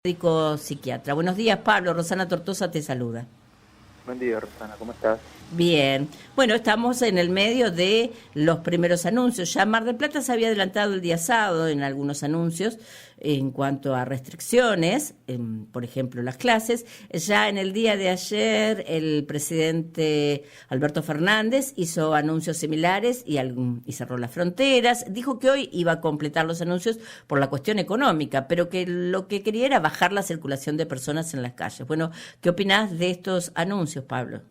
Médico psiquiatra. Buenos días, Pablo. Rosana Tortosa te saluda. Buen día, Rosana, ¿cómo estás? Bien. Bueno, estamos en el medio de los primeros anuncios. Ya Mar del Plata se había adelantado el día sábado en algunos anuncios en cuanto a restricciones, por ejemplo, las clases. Ya en el día de ayer el presidente Alberto Fernández hizo anuncios similares y cerró las fronteras. Dijo que hoy iba a completar los anuncios por la cuestión económica, pero que lo que quería era bajar la circulación de personas en las calles. Bueno, ¿qué opinás de estos anuncios, Pablo?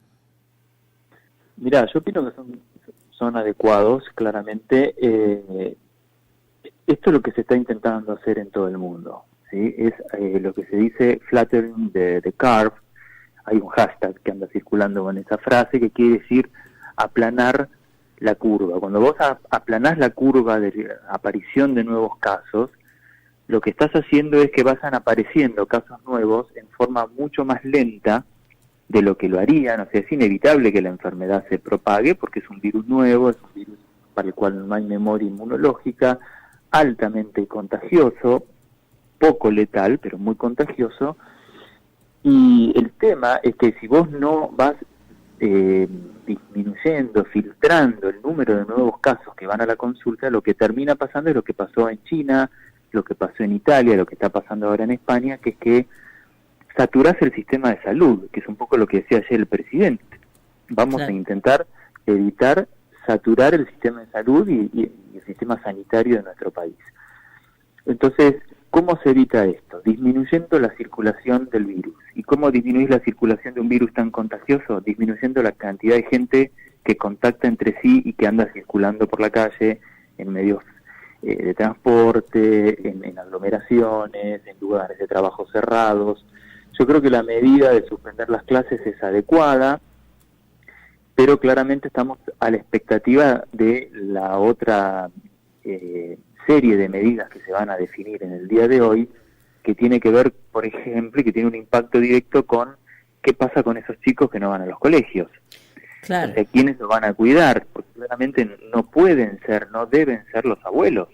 Mirá, yo opino que son adecuados, claramente. Esto es lo que se está intentando hacer en todo el mundo, ¿sí? Es lo que se dice flattering the curve. Hay un hashtag que anda circulando con esa frase que quiere decir aplanar la curva. Cuando vos aplanás la curva de aparición de nuevos casos, lo que estás haciendo es que vayan apareciendo casos nuevos en forma mucho más lenta de lo que lo harían. O sea, es inevitable que la enfermedad se propague porque es un virus nuevo, es un virus para el cual no hay memoria inmunológica, altamente contagioso, poco letal, pero muy contagioso. Y el tema es que si vos no vas disminuyendo, filtrando el número de nuevos casos que van a la consulta, lo que termina pasando es lo que pasó en China, lo que pasó en Italia, lo que está pasando ahora en España, que es que saturás el sistema de salud, que es un poco lo que decía ayer el presidente. Vamos a Claro. intentar evitar saturar el sistema de salud y el sistema sanitario de nuestro país. Entonces, ¿cómo se evita esto? Disminuyendo la circulación del virus. ¿Y cómo disminuir la circulación de un virus tan contagioso? Disminuyendo la cantidad de gente que contacta entre sí y que anda circulando por la calle en medios de transporte, en aglomeraciones, en lugares de trabajo cerrados. Yo creo que la medida de suspender las clases es adecuada, pero claramente estamos a la expectativa de la otra serie de medidas que se van a definir en el día de hoy, que tiene que ver, por ejemplo, y que tiene un impacto directo con qué pasa con esos chicos que no van a los colegios. O Claro. sea, ¿quiénes los van a cuidar? Porque claramente no pueden ser, no deben ser los abuelos.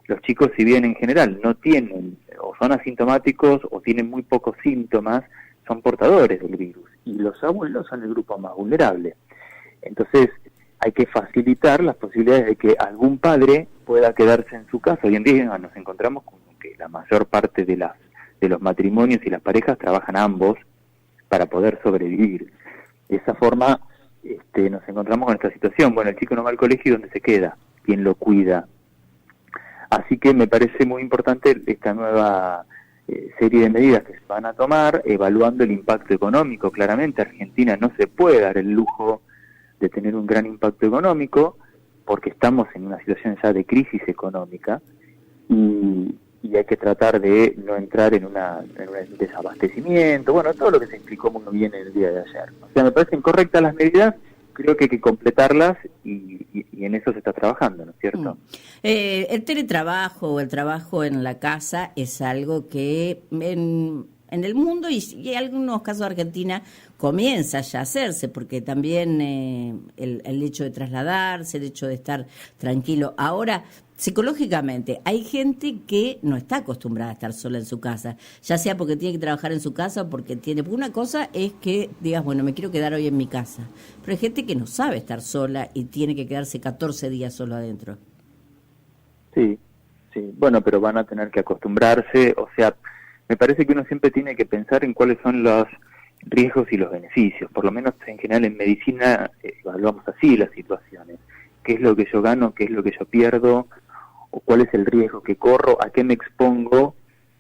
Los chicos, si bien en general no tienen, o son asintomáticos, o tienen muy pocos síntomas, son portadores del virus. Y los abuelos son el grupo más vulnerable. Entonces, hay que facilitar las posibilidades de que algún padre pueda quedarse en su casa. Hoy en día nos encontramos con que la mayor parte de los matrimonios y las parejas trabajan ambos para poder sobrevivir. De esa forma, nos encontramos con esta situación. Bueno, el chico no va al colegio, ¿y dónde se queda? ¿Quién lo cuida? Así que me parece muy importante esta nueva serie de medidas que se van a tomar, evaluando el impacto económico. Claramente Argentina no se puede dar el lujo de tener un gran impacto económico, porque estamos en una situación ya de crisis económica, y hay que tratar de no entrar en un desabastecimiento, bueno, todo lo que se explicó muy bien el día de ayer. O sea, me parecen correctas las medidas, creo que hay que completarlas y en eso se está trabajando, ¿no es cierto? El teletrabajo o el trabajo en la casa es algo que en el mundo y en algunos casos de Argentina comienza ya a hacerse, porque también el hecho de trasladarse, el hecho de estar tranquilo. Ahora, psicológicamente, hay gente que no está acostumbrada a estar sola en su casa, ya sea porque tiene que trabajar en su casa o porque tiene... Porque una cosa es que digas, bueno, me quiero quedar hoy en mi casa, pero hay gente que no sabe estar sola y tiene que quedarse 14 días solo adentro. Sí, sí, bueno, pero van a tener que acostumbrarse. O sea, me parece que uno siempre tiene que pensar en cuáles son los riesgos y los beneficios. Por lo menos en general en medicina evaluamos así las situaciones. ¿Qué es lo que yo gano? ¿Qué es lo que yo pierdo? ¿O cuál es el riesgo que corro? ¿A qué me expongo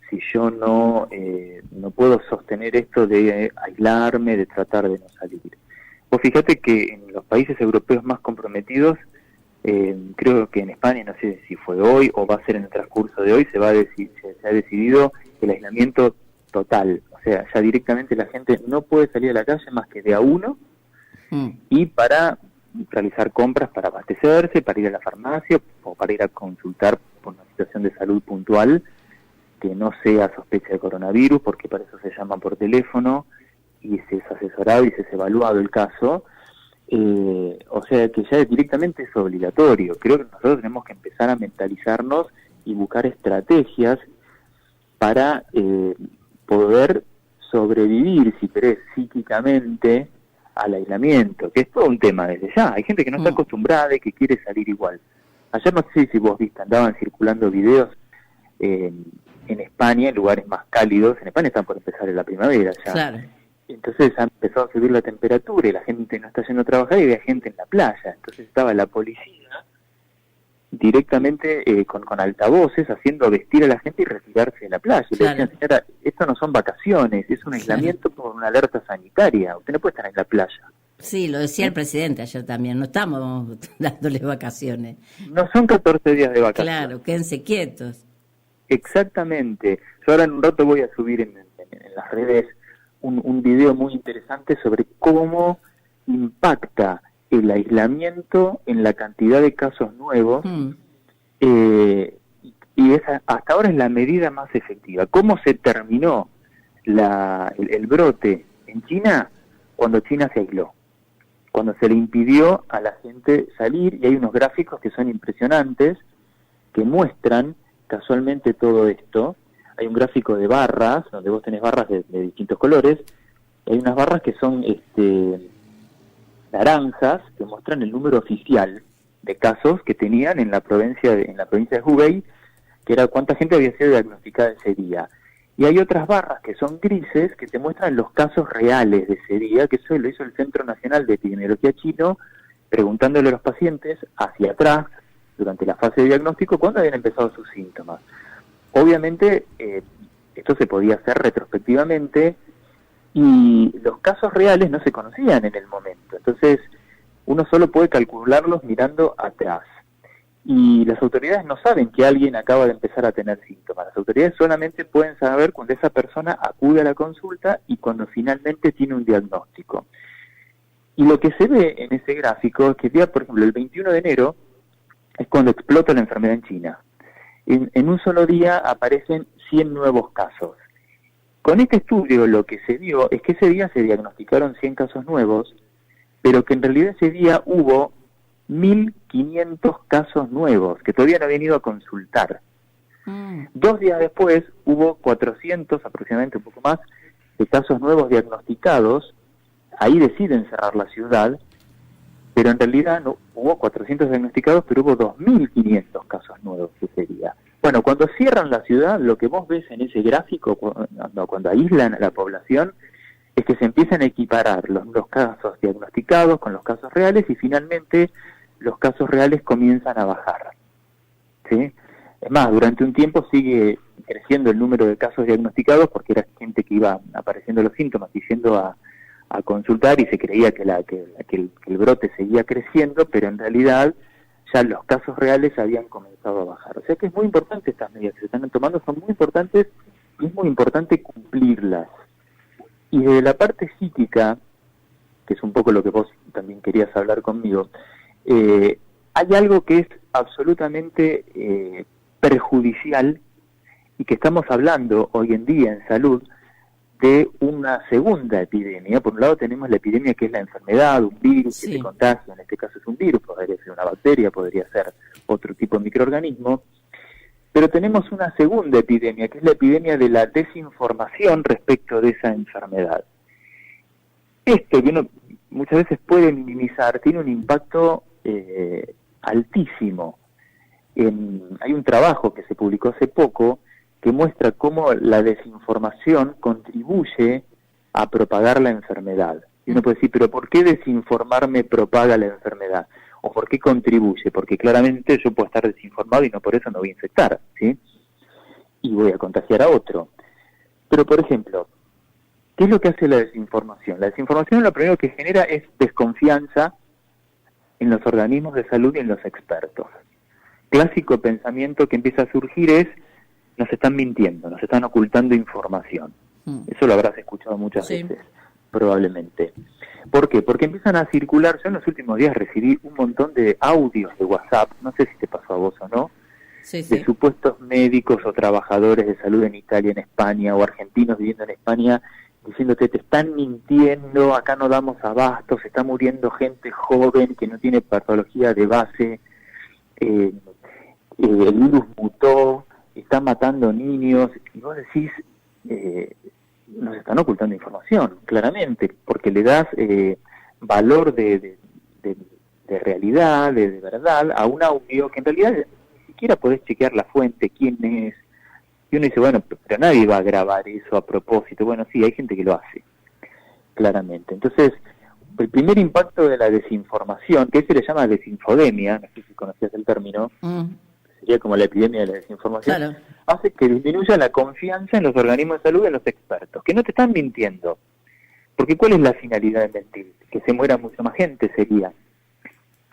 si yo no puedo sostener esto de aislarme, de tratar de no salir? Vos fíjate que en los países europeos más comprometidos, creo que en España, no sé si fue hoy o va a ser en el transcurso de hoy, se ha decidido el aislamiento total. O sea, ya directamente la gente no puede salir a la calle más que de a uno, y para realizar compras, para abastecerse, para ir a la farmacia o para ir a consultar por una situación de salud puntual que no sea sospecha de coronavirus, porque para eso se llama por teléfono y se es asesorado y se es evaluado el caso. O sea que ya directamente es obligatorio. Creo que nosotros tenemos que empezar a mentalizarnos y buscar estrategias para poder sobrevivir, si querés, psíquicamente al aislamiento, que es todo un tema desde ya. Hay gente que no está acostumbrada y que quiere salir igual. Ayer no sé si vos viste, andaban circulando videos en España, en lugares más cálidos. En España están por empezar en la primavera ya. Claro. Entonces ha empezado a subir la temperatura y la gente no está yendo a trabajar y había gente en la playa. Entonces estaba la policía directamente con altavoces haciendo vestir a la gente y retirarse de la playa. Y le decían, señora, esto no son vacaciones, es un aislamiento por una alerta sanitaria. Usted no puede estar en la playa. Sí, lo decía el presidente ayer también, no estamos dándoles vacaciones. No son 14 días de vacaciones. Claro, quédense quietos. Exactamente. Yo ahora en un rato voy a subir en las redes un video muy interesante sobre cómo impacta el aislamiento en la cantidad de casos nuevos, y esa hasta ahora es la medida más efectiva. ¿Cómo se terminó el brote en China? Cuando China se aisló, cuando se le impidió a la gente salir, y hay unos gráficos que son impresionantes, que muestran casualmente todo esto. Hay un gráfico de barras, donde vos tenés barras de distintos colores, hay unas barras que son naranjas, que muestran el número oficial de casos que tenían en la provincia de Hubei, que era cuánta gente había sido diagnosticada ese día. Y hay otras barras que son grises, que te muestran los casos reales de ese día, que eso lo hizo el Centro Nacional de Epidemiología chino, preguntándole a los pacientes hacia atrás, durante la fase de diagnóstico, cuándo habían empezado sus síntomas. Obviamente, esto se podía hacer retrospectivamente, y los casos reales no se conocían en el momento. Entonces, uno solo puede calcularlos mirando atrás. Y las autoridades no saben que alguien acaba de empezar a tener síntomas. Las autoridades solamente pueden saber cuando esa persona acude a la consulta y cuando finalmente tiene un diagnóstico. Y lo que se ve en ese gráfico es que, por ejemplo, el 21 de enero es cuando explota la enfermedad en China. En un solo día aparecen 100 nuevos casos. Con este estudio lo que se vio es que ese día se diagnosticaron 100 casos nuevos, pero que en realidad ese día hubo 1.500 casos nuevos que todavía no habían ido a consultar. 2 días después hubo 400, aproximadamente un poco más, de casos nuevos diagnosticados. Ahí deciden cerrar la ciudad, pero en realidad no hubo 400 diagnosticados, pero hubo 2.500 casos nuevos ese día. Bueno, cuando cierran la ciudad, lo que vos ves en ese gráfico, cuando aíslan a la población, es que se empiezan a equiparar los casos diagnosticados con los casos reales, y finalmente los casos reales comienzan a bajar, ¿sí? Es más, durante un tiempo sigue creciendo el número de casos diagnosticados, porque era gente que iba apareciendo los síntomas y yendo a consultar, y se creía que el brote seguía creciendo, pero en realidad ya los casos reales habían comenzado a bajar. O sea que es muy importante estas medidas que se están tomando, son muy importantes, y es muy importante cumplirlas. Y desde la parte psíquica, que es un poco lo que vos también querías hablar conmigo, hay algo que es absolutamente perjudicial, y que estamos hablando hoy en día en salud de una segunda epidemia. Por un lado tenemos la epidemia, que es la enfermedad, un virus que se contagia, en este caso es un virus, podría ser una bacteria, podría ser otro tipo de microorganismo, pero tenemos una segunda epidemia, que es la epidemia de la desinformación respecto de esa enfermedad. Esto, que uno muchas veces puede minimizar, tiene un impacto altísimo. Hay un trabajo que se publicó hace poco que muestra cómo la desinformación contribuye a propagar la enfermedad. Y uno puede decir, pero ¿por qué desinformarme propaga la enfermedad? ¿O por qué contribuye? Porque claramente yo puedo estar desinformado y no por eso me voy a infectar, ¿sí? Y voy a contagiar a otro. Pero, por ejemplo, ¿qué es lo que hace la desinformación? La desinformación lo primero que genera es desconfianza en los organismos de salud y en los expertos. Clásico pensamiento que empieza a surgir es: nos están mintiendo, nos están ocultando información. Eso lo habrás escuchado muchas veces, probablemente. ¿Por qué? Porque empiezan a circular. Yo en los últimos días recibí un montón de audios de WhatsApp, no sé si te pasó a vos o no, de supuestos médicos o trabajadores de salud en Italia, en España, o argentinos viviendo en España, diciéndote: te están mintiendo, acá no damos abasto, se está muriendo gente joven que no tiene patología de base, el virus mutó, están matando niños, y vos decís, nos están ocultando información, claramente, porque le das valor de realidad, de verdad, a un audio que en realidad ni siquiera podés chequear la fuente, quién es, y uno dice, bueno, pero nadie va a grabar eso a propósito. Bueno, sí, hay gente que lo hace, claramente. Entonces, el primer impacto de la desinformación, que se le llama desinfodemia, no sé si conocías el término, sería como la epidemia de la desinformación, Claro. hace que disminuya la confianza en los organismos de salud y en los expertos, que no te están mintiendo. Porque ¿cuál es la finalidad de mentir? Que se muera mucha más gente sería.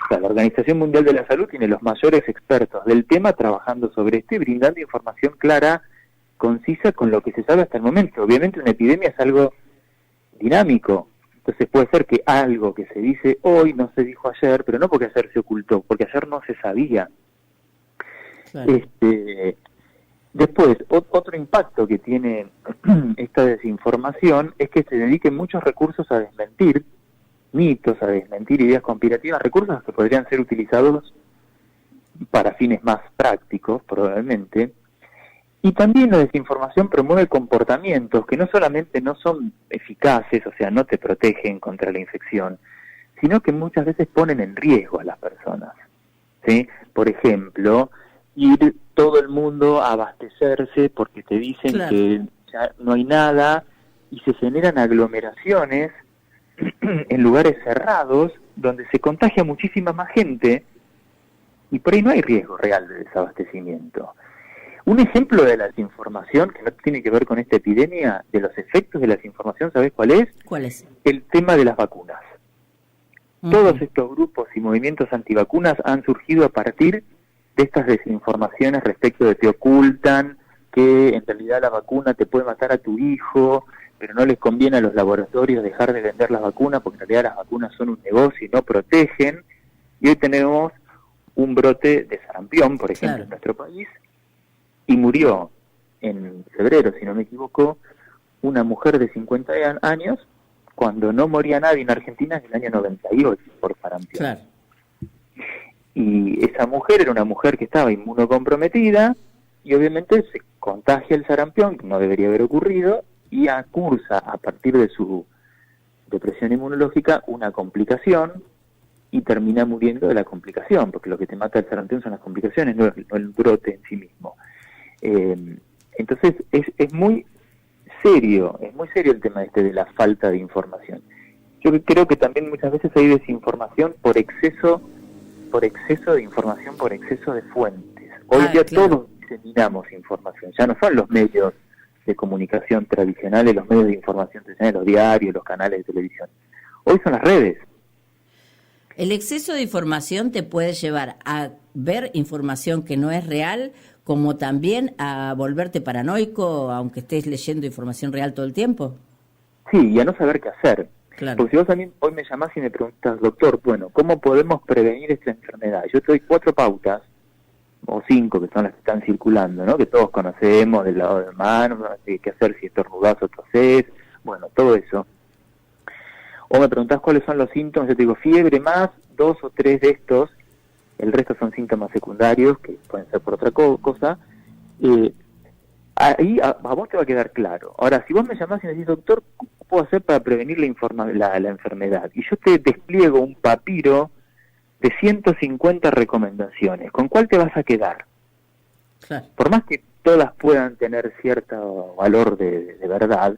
O sea, la Organización Mundial de la Salud tiene los mayores expertos del tema trabajando sobre esto y brindando información clara, concisa, con lo que se sabe hasta el momento. Obviamente una epidemia es algo dinámico, entonces puede ser que algo que se dice hoy no se dijo ayer, pero no porque ayer se ocultó, porque ayer no se sabía. Claro. Después, otro impacto que tiene esta desinformación es que se dediquen muchos recursos a desmentir mitos, a desmentir ideas conspirativas, recursos que podrían ser utilizados para fines más prácticos, probablemente. Y también la desinformación promueve comportamientos que no solamente no son eficaces, o sea, no te protegen contra la infección, sino que muchas veces ponen en riesgo a las personas, ¿sí? Por ejemplo, ir todo el mundo a abastecerse porque te dicen Claro. que ya no hay nada y se generan aglomeraciones en lugares cerrados donde se contagia muchísima más gente y por ahí no hay riesgo real de desabastecimiento. Un ejemplo de la desinformación, que no tiene que ver con esta epidemia, de los efectos de la desinformación, ¿sabés cuál es? ¿Cuál es? El tema de las vacunas. Todos estos grupos y movimientos antivacunas han surgido a partir de estas desinformaciones respecto de te ocultan que en realidad la vacuna te puede matar a tu hijo, pero no les conviene a los laboratorios dejar de vender las vacunas porque en realidad las vacunas son un negocio y no protegen. Y hoy tenemos un brote de sarampión, por ejemplo, en nuestro país, y murió en febrero, si no me equivoco, una mujer de 50 años, cuando no moría nadie en Argentina en el año 98 por sarampión. Claro. Y esa mujer era una mujer que estaba inmunocomprometida y obviamente se contagia el sarampión, que no debería haber ocurrido, y cursa a partir de su depresión inmunológica una complicación y termina muriendo de la complicación, porque lo que te mata el sarampión son las complicaciones, no el brote en sí mismo. Entonces es muy serio el tema de la falta de información. Yo creo que también muchas veces hay desinformación por exceso de información, por exceso de fuentes. Hoy día todos diseminamos información, ya no son los medios de comunicación tradicionales, los medios de información tradicionales, los diarios, los canales de televisión. Hoy son las redes. El exceso de información te puede llevar a ver información que no es real, como también a volverte paranoico, aunque estés leyendo información real todo el tiempo. Sí, y a no saber qué hacer. Claro. Porque si vos también hoy me llamás y me preguntas, doctor, bueno, ¿cómo podemos prevenir esta enfermedad? Yo te doy 4 pautas, o 5, que son las que están circulando, ¿no? Que todos conocemos, del lavado de manos, qué hacer si estornudás o tosés, bueno, todo eso. O me preguntás cuáles son los síntomas, yo te digo fiebre más 2 o 3 de estos, el resto son síntomas secundarios, que pueden ser por otra cosa. Ahí a vos te va a quedar claro. Ahora, si vos me llamás y me decís, doctor, ¿cómo puedo hacer para prevenir la enfermedad? Y yo te despliego un papiro de 150 recomendaciones. ¿Con cuál te vas a quedar? Claro. Por más que todas puedan tener cierto valor de verdad,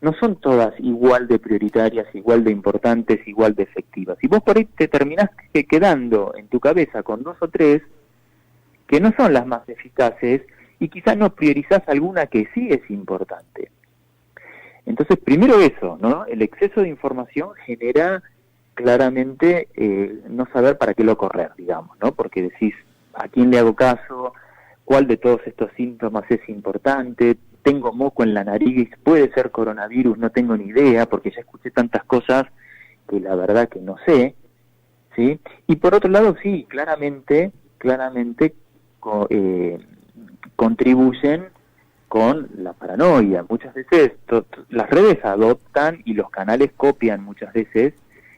no son todas igual de prioritarias, igual de importantes, igual de efectivas. Y vos por ahí te terminás quedando en tu cabeza con 2 o 3 que no son las más eficaces y quizás no priorizás alguna que sí es importante. Entonces, primero eso, ¿no? El exceso de información genera claramente no saber para qué lo correr, digamos, ¿no? Porque decís, ¿a quién le hago caso? ¿Cuál de todos estos síntomas es importante? Tengo moco en la nariz, puede ser coronavirus, no tengo ni idea, porque ya escuché tantas cosas que la verdad que no sé, ¿sí? Y por otro lado, sí, claramente contribuyen con la paranoia. Muchas veces las redes adoptan y los canales copian muchas veces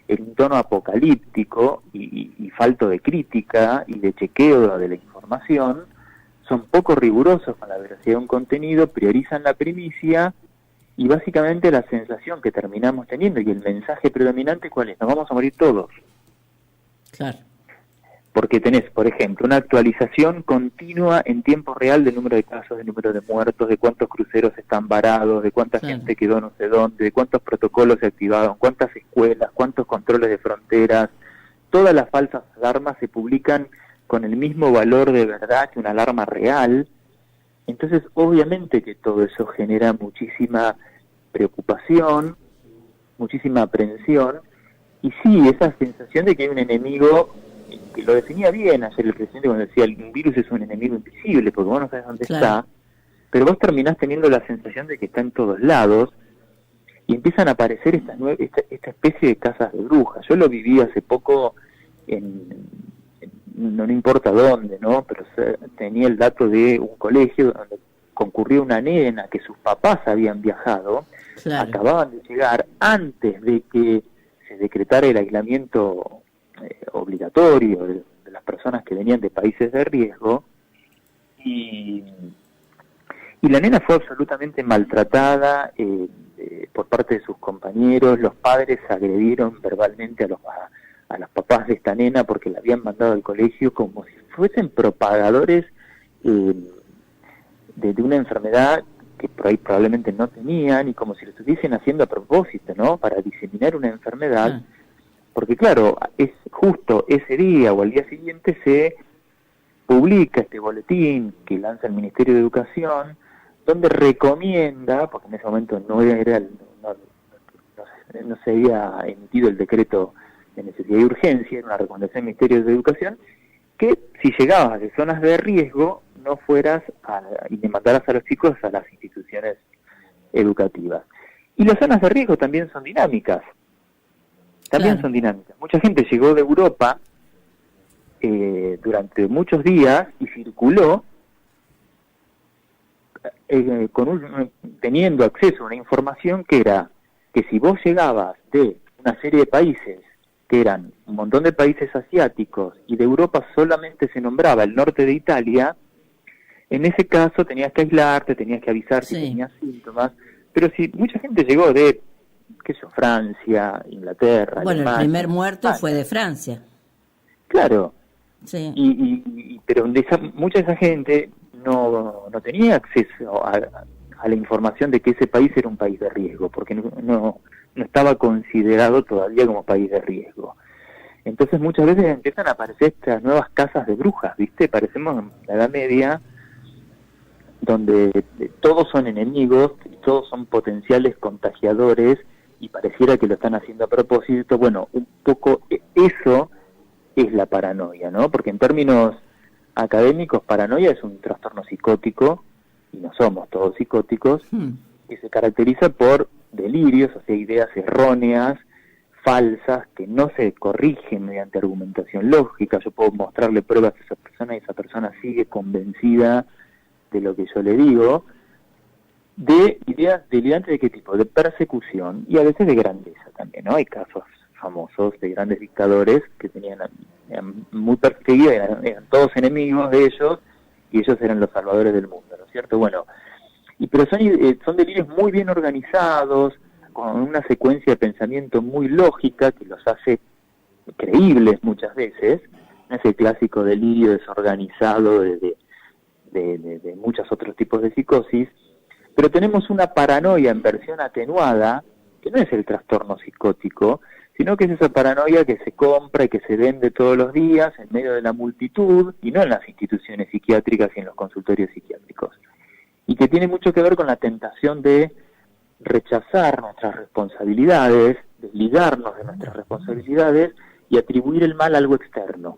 el tono apocalíptico y falto de crítica y de chequeo de la información son poco rigurosos con la veracidad de un contenido, priorizan la primicia, y básicamente la sensación que terminamos teniendo y el mensaje predominante, ¿cuál es? Nos vamos a morir todos. Claro. Porque tenés, por ejemplo, una actualización continua en tiempo real del número de casos, del número de muertos, de cuántos cruceros están varados, de cuánta gente quedó no sé dónde, de cuántos protocolos se activaron, cuántas escuelas, cuántos controles de fronteras. Todas las falsas alarmas se publican con el mismo valor de verdad que una alarma real. Entonces, obviamente que todo eso genera muchísima preocupación, muchísima aprensión, y sí, esa sensación de que hay un enemigo, que lo definía bien ayer el presidente cuando decía, un virus es un enemigo invisible, porque vos no sabes dónde está, pero vos terminás teniendo la sensación de que está en todos lados, y empiezan a aparecer esta especie de casas de brujas. Yo lo viví hace poco no importa dónde, ¿no? Pero tenía el dato de un colegio donde concurrió una nena que sus papás habían viajado, acababan de llegar antes de que se decretara el aislamiento obligatorio de las personas que venían de países de riesgo, y la nena fue absolutamente maltratada por parte de sus compañeros. Los padres agredieron verbalmente a los papás de esta nena porque la habían mandado al colegio como si fuesen propagadores de una enfermedad que por ahí probablemente no tenían, y como si lo estuviesen haciendo a propósito, ¿no? Para diseminar una enfermedad. Porque claro, es justo ese día o al día siguiente se publica este boletín que lanza el Ministerio de Educación, donde recomienda, porque en ese momento no se había emitido el decreto de necesidad y urgencia, era una recomendación del Ministerio de Educación, que si llegabas de zonas de riesgo no fueras y le mandaras a los chicos a las instituciones educativas. Y las zonas de riesgo también son dinámicas. Son dinámicas. Mucha gente llegó de Europa durante muchos días y circuló teniendo acceso a una información que era que si vos llegabas de una serie de países que eran un montón de países asiáticos y de Europa solamente se nombraba el norte de Italia, en ese caso tenías que aislarte, tenías que avisar si tenías síntomas. Pero si mucha gente llegó de, Francia, Inglaterra, bueno, Alemania, el primer muerto fue de Francia. Claro. Sí. Pero mucha de esa gente no tenía acceso a la información de que ese país era un país de riesgo, porque no estaba considerado todavía como país de riesgo. Entonces muchas veces empiezan a aparecer estas nuevas casas de brujas, ¿viste? Parecemos en la Edad Media, donde todos son enemigos, todos son potenciales contagiadores, y pareciera que lo están haciendo a propósito. Bueno, un poco eso es la paranoia, ¿no? Porque en términos académicos, paranoia es un trastorno psicótico, y no somos todos psicóticos, que se caracteriza por delirios, o sea, ideas erróneas, falsas, que no se corrigen mediante argumentación lógica. Yo puedo mostrarle pruebas a esa persona y esa persona sigue convencida de lo que yo le digo, de ideas delirantes. ¿De qué tipo? De persecución y a veces de grandeza también, ¿no? Hay casos famosos de grandes dictadores que eran muy perseguidos, eran todos enemigos de ellos, y ellos eran los salvadores del mundo, ¿no es cierto? Bueno, pero son delirios muy bien organizados, con una secuencia de pensamiento muy lógica que los hace creíbles muchas veces. No es el clásico delirio desorganizado de muchos otros tipos de psicosis, pero tenemos una paranoia en versión atenuada, que no es el trastorno psicótico, sino que es esa paranoia que se compra y que se vende todos los días en medio de la multitud, y no en las instituciones psiquiátricas y en los consultorios psiquiátricos, y que tiene mucho que ver con la tentación de rechazar nuestras responsabilidades, desligarnos de nuestras responsabilidades y atribuir el mal a algo externo,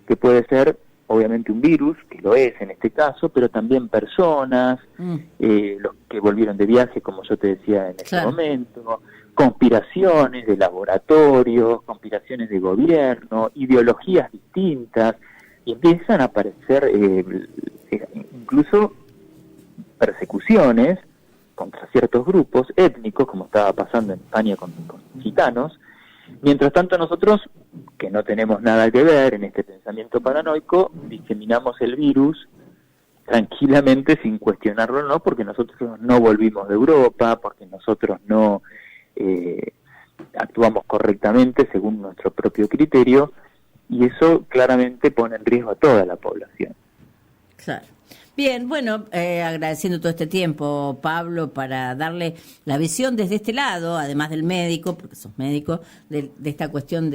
que puede ser obviamente un virus, que lo es en este caso, pero también personas, los que volvieron de viaje, como yo te decía en este momento, conspiraciones de laboratorios, conspiraciones de gobierno, ideologías distintas, y empiezan a aparecer incluso persecuciones contra ciertos grupos étnicos, como estaba pasando en España con gitanos. Mientras tanto nosotros, que no tenemos nada que ver en este pensamiento paranoico, diseminamos el virus tranquilamente sin cuestionarlo, ¿no? Porque nosotros no volvimos de Europa, porque nosotros no actuamos correctamente según nuestro propio criterio, y eso claramente pone en riesgo a toda la población. Claro. Bien, bueno, agradeciendo todo este tiempo, Pablo, para darle la visión desde este lado, además del médico, porque sos médico, de esta cuestión